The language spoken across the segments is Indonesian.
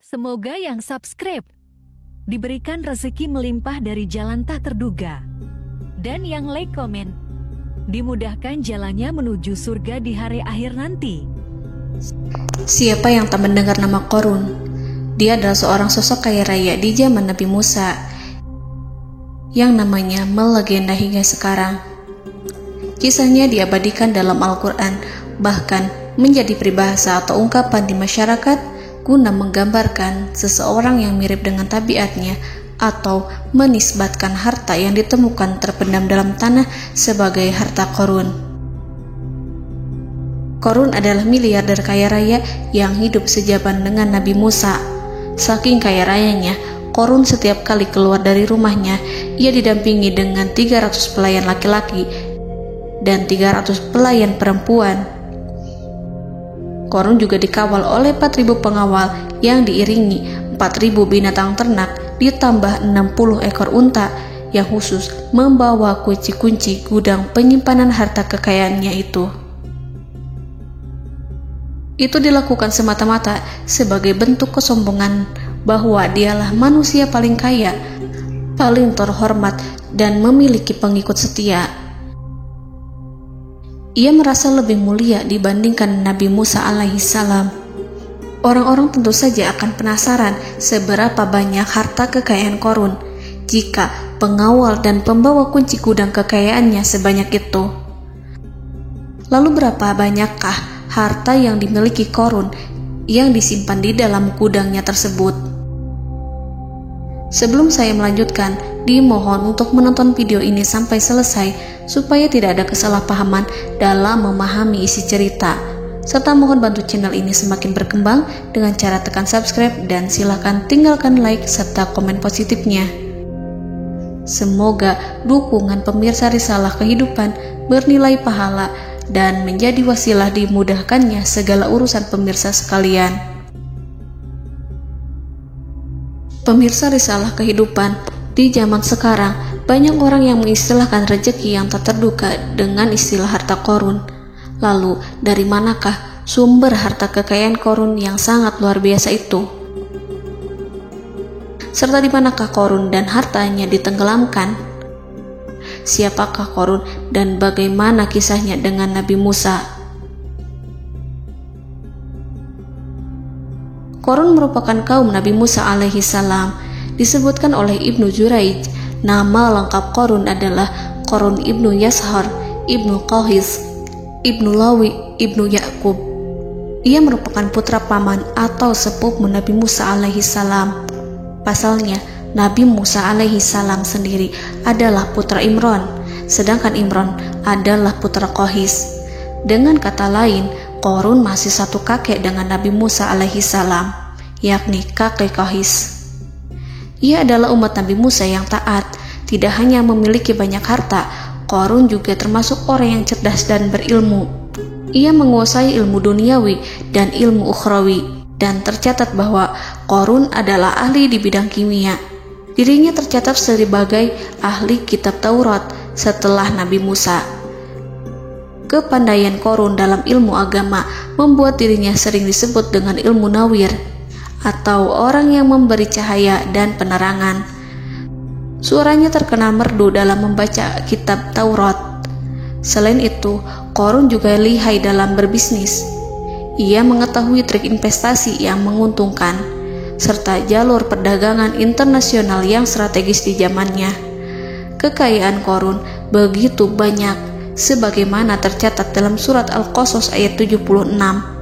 Semoga yang subscribe diberikan rezeki melimpah dari jalan tak terduga. Dan yang like komen, dimudahkan jalannya menuju surga di hari akhir nanti. Siapa yang tak mendengar nama Qorun? Dia adalah seorang sosok kaya raya di zaman Nabi Musa yang namanya melegenda hingga sekarang. Kisahnya diabadikan dalam Al-Quran, bahkan menjadi peribahasa atau ungkapan di masyarakat guna menggambarkan seseorang yang mirip dengan tabiatnya atau menisbatkan harta yang ditemukan terpendam dalam tanah sebagai harta Qorun. Qorun adalah miliarder kaya raya yang hidup sejaman dengan Nabi Musa. Saking kaya rayanya, Qorun setiap kali keluar dari rumahnya, ia didampingi dengan 300 pelayan laki-laki dan 300 pelayan perempuan. Qorun juga dikawal oleh 4.000 pengawal yang diiringi 4.000 binatang ternak ditambah 60 ekor unta yang khusus membawa kunci-kunci gudang penyimpanan harta kekayaannya itu. Itu dilakukan semata-mata sebagai bentuk kesombongan bahwa dialah manusia paling kaya, paling terhormat, dan memiliki pengikut setia. Ia merasa lebih mulia dibandingkan Nabi Musa alaihissalam. Orang-orang tentu saja akan penasaran seberapa banyak harta kekayaan Qorun jika pengawal dan pembawa kunci gudang kekayaannya sebanyak itu. Lalu berapa banyakkah harta yang dimiliki Qorun yang disimpan di dalam gudangnya tersebut? Sebelum saya melanjutkan, dimohon untuk menonton video ini sampai selesai supaya tidak ada kesalahpahaman dalam memahami isi cerita, serta mohon bantu channel ini semakin berkembang dengan cara tekan subscribe dan silakan tinggalkan like serta komen positifnya. Semoga dukungan pemirsa Risalah Kehidupan bernilai pahala dan menjadi wasilah dimudahkannya segala urusan pemirsa sekalian. Pemirsa Risalah Kehidupan, di zaman sekarang banyak orang yang mengistilahkan rezeki yang tak terduga dengan istilah harta Qorun. Lalu dari manakah sumber harta kekayaan Qorun yang sangat luar biasa itu? Serta di manakah Qorun dan hartanya ditenggelamkan? Siapakah Qorun dan bagaimana kisahnya dengan Nabi Musa? Qorun merupakan kaum Nabi Musa alaihissalam. Disebutkan oleh Ibnu Juraij, nama lengkap Qorun adalah Qorun ibnu Yashar, ibnu Qahis, ibnu Lawi, ibnu Ya'qub. Ia merupakan putra paman atau sepupu Nabi Musa alaihissalam. Pasalnya, Nabi Musa alaihissalam sendiri adalah putra Imran, sedangkan Imran adalah putra Qahis. Dengan kata lain, Qorun masih satu kakek dengan Nabi Musa alaihissalam, yakni kakek Qahis. Ia adalah umat Nabi Musa yang taat. Tidak hanya memiliki banyak harta, Qorun juga termasuk orang yang cerdas dan berilmu. Ia menguasai ilmu duniawi dan ilmu ukhrawi, dan tercatat bahwa Qorun adalah ahli di bidang kimia. Dirinya tercatat sebagai ahli kitab Taurat setelah Nabi Musa. Kepandaian Qorun dalam ilmu agama membuat dirinya sering disebut dengan ilmu nawir, atau orang yang memberi cahaya dan penerangan. Suaranya terkenal merdu dalam membaca kitab Taurat. Selain itu, Qorun juga lihai dalam berbisnis. Ia mengetahui trik investasi yang menguntungkan, serta jalur perdagangan internasional yang strategis di zamannya. Kekayaan Qorun begitu banyak, sebagaimana tercatat dalam surat Al-Qasas ayat 76.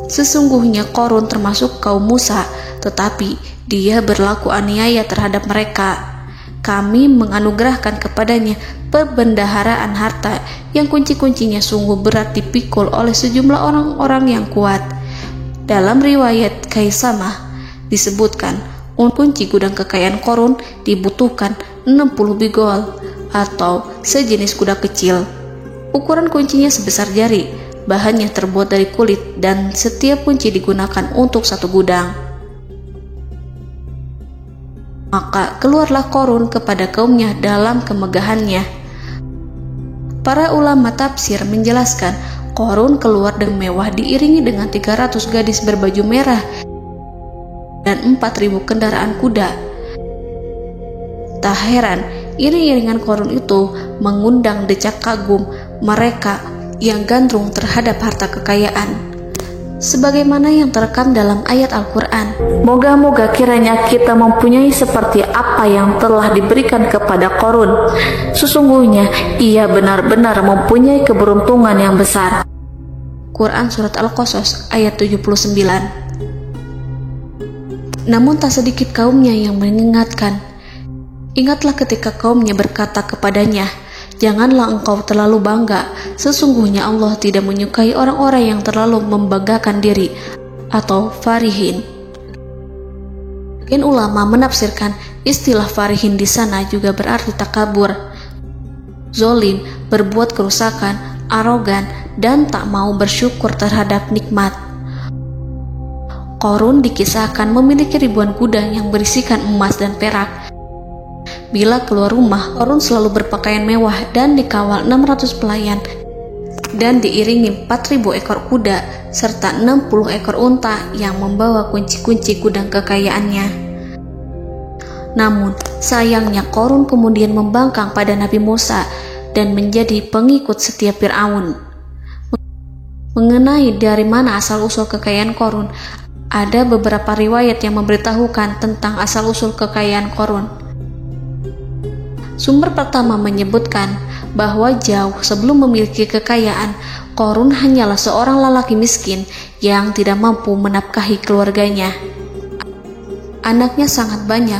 Sesungguhnya Qorun termasuk kaum Musa, tetapi dia berlaku aniaya terhadap mereka. Kami menganugerahkan kepadanya perbendaharaan harta yang kunci-kuncinya sungguh berat dipikul oleh sejumlah orang-orang yang kuat. Dalam riwayat Kaisamah disebutkan, kunci gudang kekayaan Qorun dibutuhkan 60 bigol atau sejenis kuda kecil. Ukuran kuncinya sebesar jari, bahannya terbuat dari kulit, dan setiap kunci digunakan untuk satu gudang. Maka keluarlah Qorun kepada kaumnya dalam kemegahannya. Para ulama tafsir menjelaskan Qarun keluar dengan mewah diiringi dengan 300 gadis berbaju merah dan 4.000 kendaraan kuda. Tak heran, iring-iringan Qarun itu mengundang decak kagum mereka yang gandrung terhadap harta kekayaan. Sebagaimana yang terekam dalam ayat Al-Quran, moga-moga kiranya kita mempunyai seperti apa yang telah diberikan kepada Qarun. Sesungguhnya ia benar-benar mempunyai keberuntungan yang besar. Quran Surat Al-Qasas ayat 79. Namun tak sedikit kaumnya yang mengingatkan. Ingatlah ketika kaumnya berkata kepadanya, janganlah engkau terlalu bangga. Sesungguhnya Allah tidak menyukai orang-orang yang terlalu membanggakan diri atau farihin. Ulama menafsirkan istilah farihin di sana juga berarti takabur, zolim, berbuat kerusakan, arogan, dan tak mau bersyukur terhadap nikmat. Qarun dikisahkan memiliki ribuan kuda yang berisikan emas dan perak. Bila keluar rumah, Qarun selalu berpakaian mewah dan dikawal 600 pelayan dan diiringi 4.000 ekor kuda serta 60 ekor unta yang membawa kunci-kunci gudang kekayaannya. Namun, sayangnya Qarun kemudian membangkang pada Nabi Musa dan menjadi pengikut setia Fir'aun. Mengenai dari mana asal-usul kekayaan Qarun, ada beberapa riwayat yang memberitahukan tentang asal-usul kekayaan Qarun. Sumber pertama menyebutkan bahwa jauh sebelum memiliki kekayaan, Qarun hanyalah seorang lelaki miskin yang tidak mampu menafkahi keluarganya. Anaknya sangat banyak.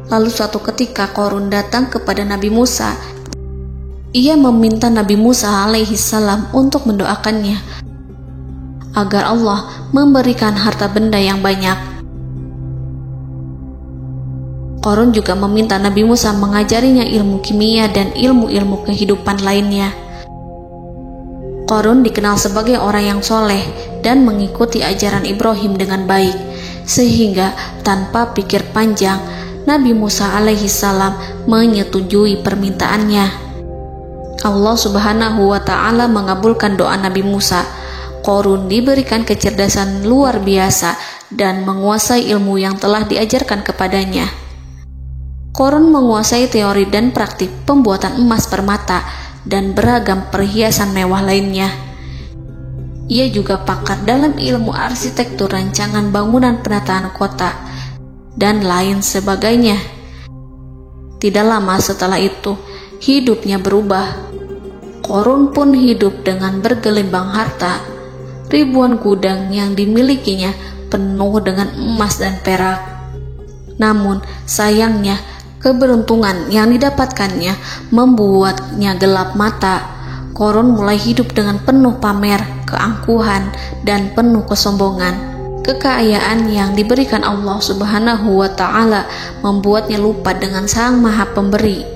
Lalu suatu ketika Qarun datang kepada Nabi Musa. Ia meminta Nabi Musa alaihi salam untuk mendoakannya agar Allah memberikan harta benda yang banyak. Qarun juga meminta Nabi Musa mengajarinya ilmu kimia dan ilmu-ilmu kehidupan lainnya. Qarun dikenal sebagai orang yang soleh dan mengikuti ajaran Ibrahim dengan baik, sehingga tanpa pikir panjang, Nabi Musa alaihi salam menyetujui permintaannya. Allah Subhanahu wa ta'ala mengabulkan doa Nabi Musa. Qarun diberikan kecerdasan luar biasa dan menguasai ilmu yang telah diajarkan kepadanya. Qarun menguasai teori dan praktik pembuatan emas permata dan beragam perhiasan mewah lainnya. Ia juga pakar dalam ilmu arsitektur, rancangan bangunan, penataan kota, dan lain sebagainya. Tidak lama setelah itu, hidupnya berubah. Qarun pun hidup dengan bergelimbang harta. Ribuan gudang yang dimilikinya penuh dengan emas dan perak. Namun, sayangnya, keberuntungan yang didapatkannya membuatnya gelap mata. Qarun mulai hidup dengan penuh pamer, keangkuhan, dan penuh kesombongan. Kekayaan yang diberikan Allah Subhanahu wa ta'ala membuatnya lupa dengan Sang Maha Pemberi.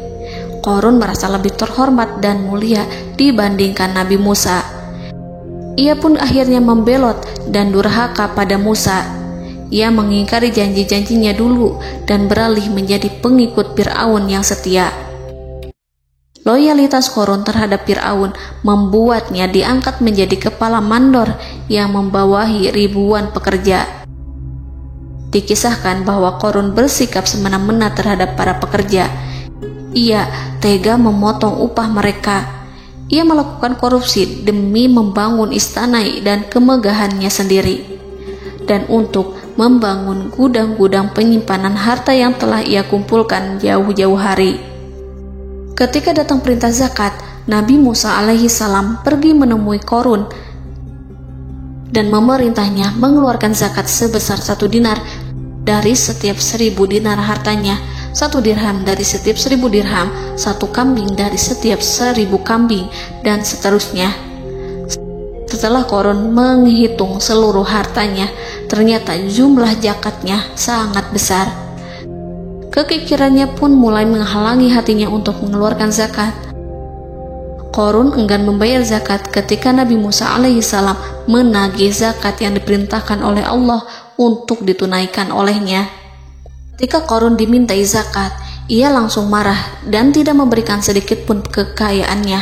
Qarun merasa lebih terhormat dan mulia dibandingkan Nabi Musa. Ia pun akhirnya membelot dan durhaka pada Musa. Ia mengingkari janji-janjinya dulu dan beralih menjadi pengikut Fir'aun yang setia. Loyalitas Qarun terhadap Fir'aun membuatnya diangkat menjadi kepala mandor yang membawahi ribuan pekerja. Dikisahkan bahwa Qarun bersikap semena-mena terhadap para pekerja. Ia tega memotong upah mereka. Ia melakukan korupsi demi membangun istana dan kemegahannya sendiri, dan untuk membangun gudang-gudang penyimpanan harta yang telah ia kumpulkan jauh-jauh hari. Ketika datang perintah zakat, Nabi Musa alaihi salam pergi menemui Qarun dan memerintahnya mengeluarkan zakat sebesar 1 dinar dari setiap 1.000 dinar hartanya, 1 dirham dari setiap 1.000 dirham, 1 kambing dari setiap 1.000 kambing, dan seterusnya. Setelah Qarun menghitung seluruh hartanya, ternyata jumlah zakatnya sangat besar. Kekikirannya pun mulai menghalangi hatinya untuk mengeluarkan zakat. Qarun enggan membayar zakat ketika Nabi Musa alaihissalam menagih zakat yang diperintahkan oleh Allah untuk ditunaikan olehnya. Ketika Qarun dimintai zakat, ia langsung marah dan tidak memberikan sedikit pun kekayaannya.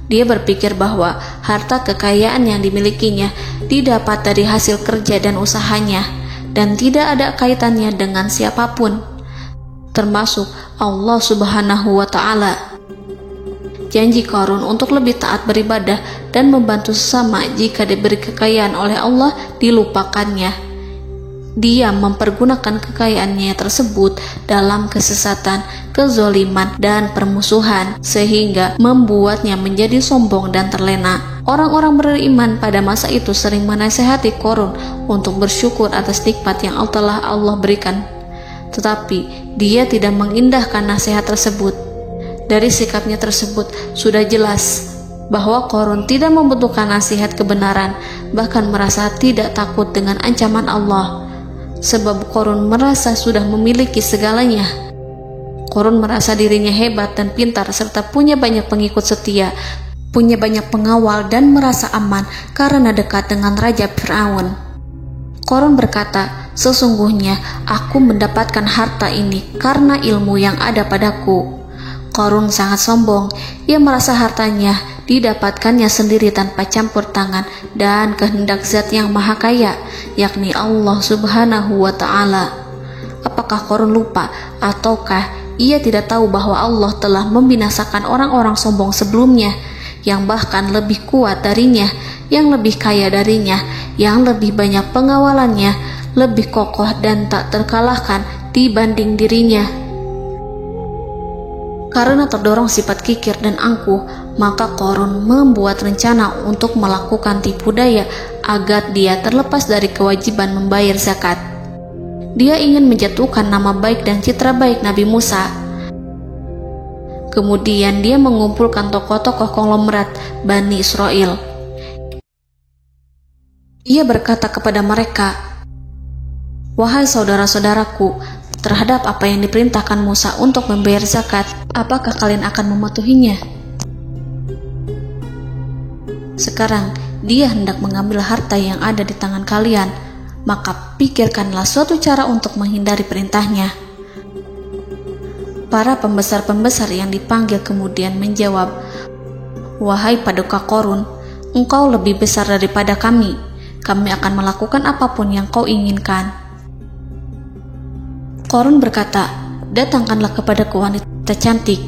Dia berpikir bahwa harta kekayaan yang dimilikinya didapat dari hasil kerja dan usahanya, dan tidak ada kaitannya dengan siapapun, termasuk Allah Subhanahu wa Ta'ala. Janji Qarun untuk lebih taat beribadah dan membantu sesama jika diberi kekayaan oleh Allah dilupakannya. Dia mempergunakan kekayaannya tersebut dalam kesesatan, kezoliman, dan permusuhan, sehingga membuatnya menjadi sombong dan terlena. Orang-orang beriman pada masa itu sering menasihati Qarun untuk bersyukur atas nikmat yang telah Allah berikan. Tetapi dia tidak mengindahkan nasihat tersebut. Dari sikapnya tersebut sudah jelas bahwa Qarun tidak membutuhkan nasihat kebenaran, bahkan merasa tidak takut dengan ancaman Allah. Sebab Qarun merasa sudah memiliki segalanya. Qarun merasa dirinya hebat dan pintar serta punya banyak pengikut setia, punya banyak pengawal dan merasa aman karena dekat dengan Raja Fir'aun. Qarun berkata, "Sesungguhnya aku mendapatkan harta ini karena ilmu yang ada padaku." Qarun sangat sombong. Ia merasa hartanya didapatkannya sendiri tanpa campur tangan dan kehendak Zat yang Maha Kaya, yakni Allah Subhanahu wa Ta'ala. Apakah Qarun lupa ataukah ia tidak tahu bahwa Allah telah membinasakan orang-orang sombong sebelumnya, yang bahkan lebih kuat darinya, yang lebih kaya darinya, yang lebih banyak pengawalannya, lebih kokoh dan tak terkalahkan dibanding dirinya? Karena terdorong sifat kikir dan angkuh, maka Qarun membuat rencana untuk melakukan tipu daya agar dia terlepas dari kewajiban membayar zakat. Dia ingin menjatuhkan nama baik dan citra baik Nabi Musa. Kemudian dia mengumpulkan tokoh-tokoh konglomerat Bani Israel. Ia berkata kepada mereka, "Wahai saudara-saudaraku, terhadap apa yang diperintahkan Musa untuk membayar zakat, apakah kalian akan mematuhinya? Sekarang dia hendak mengambil harta yang ada di tangan kalian, maka pikirkanlah suatu cara untuk menghindari perintahnya." Para pembesar-pembesar yang dipanggil kemudian menjawab, "Wahai paduka Qarun, engkau lebih besar daripada kami. Kami akan melakukan apapun yang kau inginkan." Qarun berkata, "Datangkanlah kepadaku wanita cantik.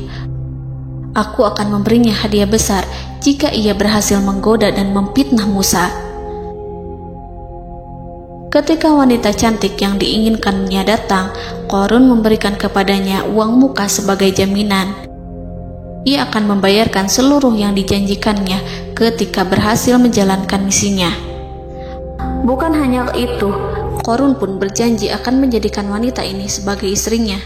Aku akan memberinya hadiah besar jika ia berhasil menggoda dan memfitnah Musa." Ketika wanita cantik yang diinginkannya datang, Qarun memberikan kepadanya uang muka sebagai jaminan. Ia akan membayarkan seluruh yang dijanjikannya ketika berhasil menjalankan misinya. Bukan hanya itu, Qarun pun berjanji akan menjadikan wanita ini sebagai istrinya.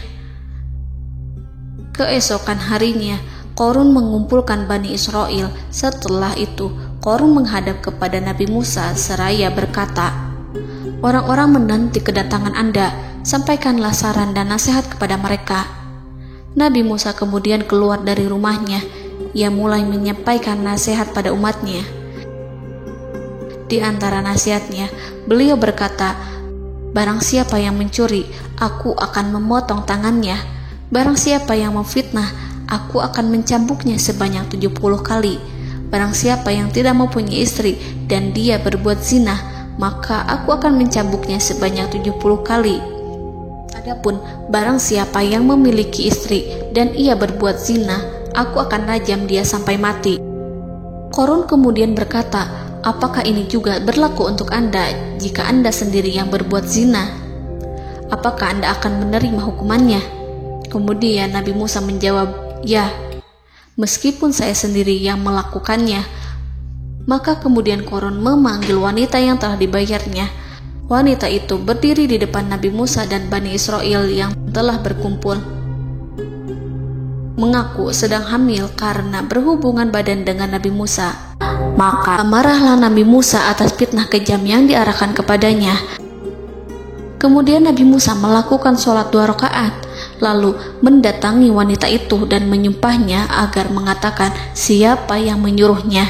Keesokan harinya, Qarun mengumpulkan Bani Israel. Setelah itu, Qarun menghadap kepada Nabi Musa seraya berkata, "Orang-orang menanti kedatangan Anda, sampaikanlah saran dan nasihat kepada mereka." Nabi Musa kemudian keluar dari rumahnya. Ia mulai menyampaikan nasihat pada umatnya. Di antara nasihatnya, beliau berkata, "Barang siapa yang mencuri, aku akan memotong tangannya. Barang siapa yang memfitnah, aku akan mencambuknya sebanyak 70 kali. Barang siapa yang tidak mempunyai istri dan dia berbuat zina, maka aku akan mencambuknya sebanyak 70 kali. Adapun barang siapa yang memiliki istri dan ia berbuat zina, aku akan rajam dia sampai mati." Qarun kemudian berkata, "Apakah ini juga berlaku untuk Anda jika Anda sendiri yang berbuat zina? Apakah Anda akan menerima hukumannya?" Kemudian Nabi Musa menjawab, "Ya, meskipun saya sendiri yang melakukannya." Maka kemudian Qarun memanggil wanita yang telah dibayarnya. Wanita itu berdiri di depan Nabi Musa dan Bani Israel yang telah berkumpul, mengaku sedang hamil karena berhubungan badan dengan Nabi Musa. Maka marahlah Nabi Musa atas fitnah kejam yang diarahkan kepadanya. Kemudian Nabi Musa melakukan sholat 2 rakaat, lalu mendatangi wanita itu dan menyumpahnya agar mengatakan siapa yang menyuruhnya.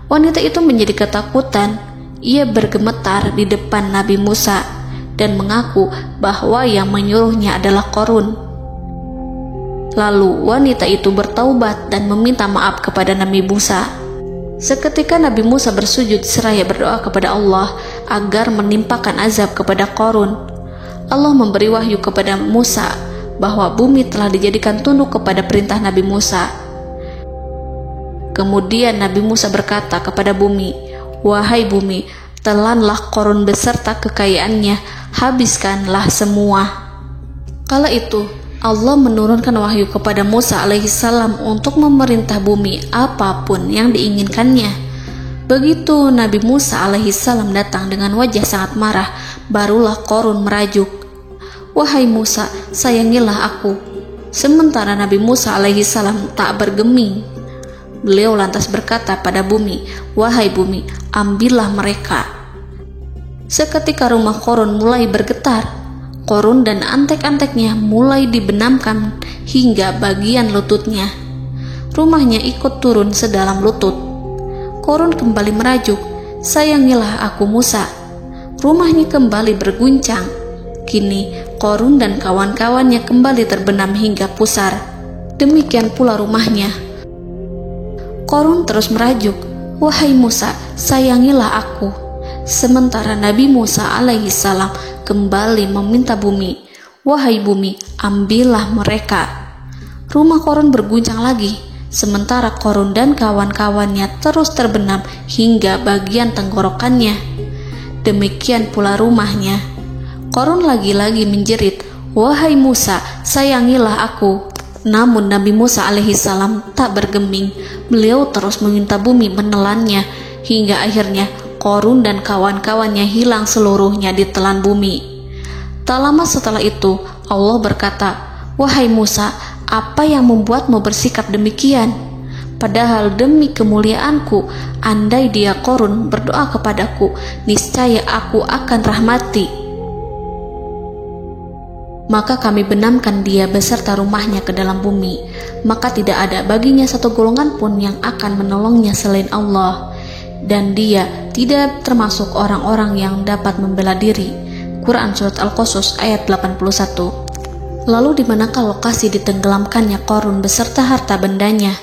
Wanita itu menjadi ketakutan. Ia bergemetar di depan Nabi Musa dan mengaku bahwa yang menyuruhnya adalah Qarun. Lalu wanita itu bertaubat dan meminta maaf kepada Nabi Musa. Seketika Nabi Musa bersujud seraya berdoa kepada Allah agar menimpakan azab kepada Qarun. Allah memberi wahyu kepada Musa bahwa bumi telah dijadikan tunduk kepada perintah Nabi Musa. Kemudian Nabi Musa berkata kepada bumi, "Wahai bumi, telanlah Qarun beserta kekayaannya, habiskanlah semua." Kala itu Allah menurunkan wahyu kepada Musa alaihissalam untuk memerintah bumi apapun yang diinginkannya. Begitu Nabi Musa alaihissalam datang dengan wajah sangat marah, barulah Qarun merajuk, "Wahai Musa, sayangilah aku." Sementara Nabi Musa alaihissalam tak bergeming. Beliau lantas berkata pada bumi, "Wahai bumi, ambillah mereka." Seketika rumah Qarun mulai bergetar. Qarun dan antek-anteknya mulai dibenamkan hingga bagian lututnya. Rumahnya ikut turun sedalam lutut. Qarun kembali merajuk, "Sayangilah aku Musa." Rumahnya kembali berguncang. Kini Qarun dan kawan-kawannya kembali terbenam hingga pusar. Demikian pula rumahnya. Qarun terus merajuk, "Wahai Musa, sayangilah aku." Sementara Nabi Musa alaihissalam kembali meminta bumi, "Wahai bumi, ambillah mereka." Rumah Qarun berguncang lagi, sementara Qarun dan kawan-kawannya terus terbenam hingga bagian tenggorokannya. Demikian pula rumahnya. Qarun lagi-lagi menjerit, "Wahai Musa, sayangilah aku." Namun Nabi Musa alaihissalam tak bergeming. Beliau terus meminta bumi menelannya, hingga akhirnya Qarun dan kawan-kawannya hilang seluruhnya ditelan bumi. Tak lama setelah itu Allah berkata, "Wahai Musa, apa yang membuatmu bersikap demikian? Padahal demi kemuliaanku, andai dia Qarun berdoa kepadaku, niscaya aku akan rahmati. Maka kami benamkan dia beserta rumahnya ke dalam bumi, maka tidak ada baginya satu golongan pun yang akan menolongnya selain Allah. Dan dia tidak termasuk orang-orang yang dapat membela diri." Quran Surat Al-Qasas ayat 81. Lalu di manakah lokasi ditenggelamkannya Qarun beserta harta bendanya?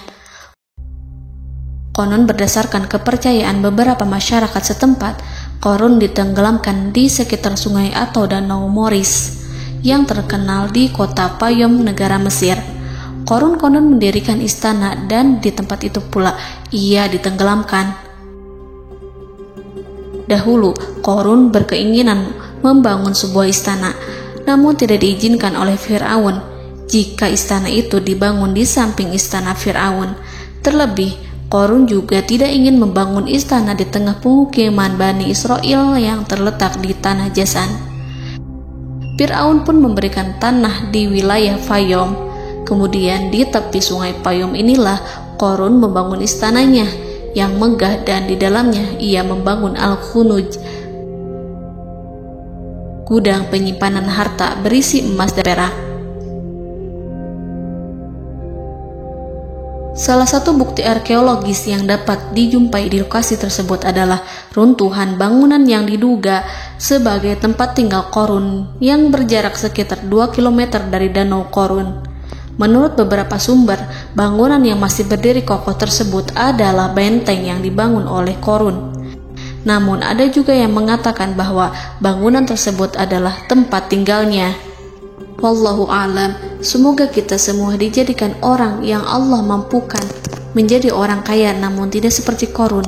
Konon berdasarkan kepercayaan beberapa masyarakat setempat, Qarun ditenggelamkan di sekitar sungai atau danau Moris yang terkenal di kota Payom, negara Mesir. Qarun konon mendirikan istana dan di tempat itu pula ia ditenggelamkan. Dahulu, Qarun berkeinginan membangun sebuah istana, namun tidak diizinkan oleh Fir'aun jika istana itu dibangun di samping istana Fir'aun. Terlebih, Qarun juga tidak ingin membangun istana di tengah pemukiman Bani Israel yang terletak di tanah Jasan. Fir'aun pun memberikan tanah di wilayah Fayom. Kemudian di tepi sungai Payom inilah Qarun membangun istananya yang megah, dan di dalamnya ia membangun Al-Khunuj, gudang penyimpanan harta berisi emas dan perak. Salah satu bukti arkeologis yang dapat dijumpai di lokasi tersebut adalah runtuhan bangunan yang diduga sebagai tempat tinggal Qarun yang berjarak sekitar 2 km dari Danau Qarun. Menurut beberapa sumber, bangunan yang masih berdiri kokoh tersebut adalah benteng yang dibangun oleh Qarun. Namun ada juga yang mengatakan bahwa bangunan tersebut adalah tempat tinggalnya. Wallahu a'lam. Semoga kita semua dijadikan orang yang Allah mampukan menjadi orang kaya namun tidak seperti Qarun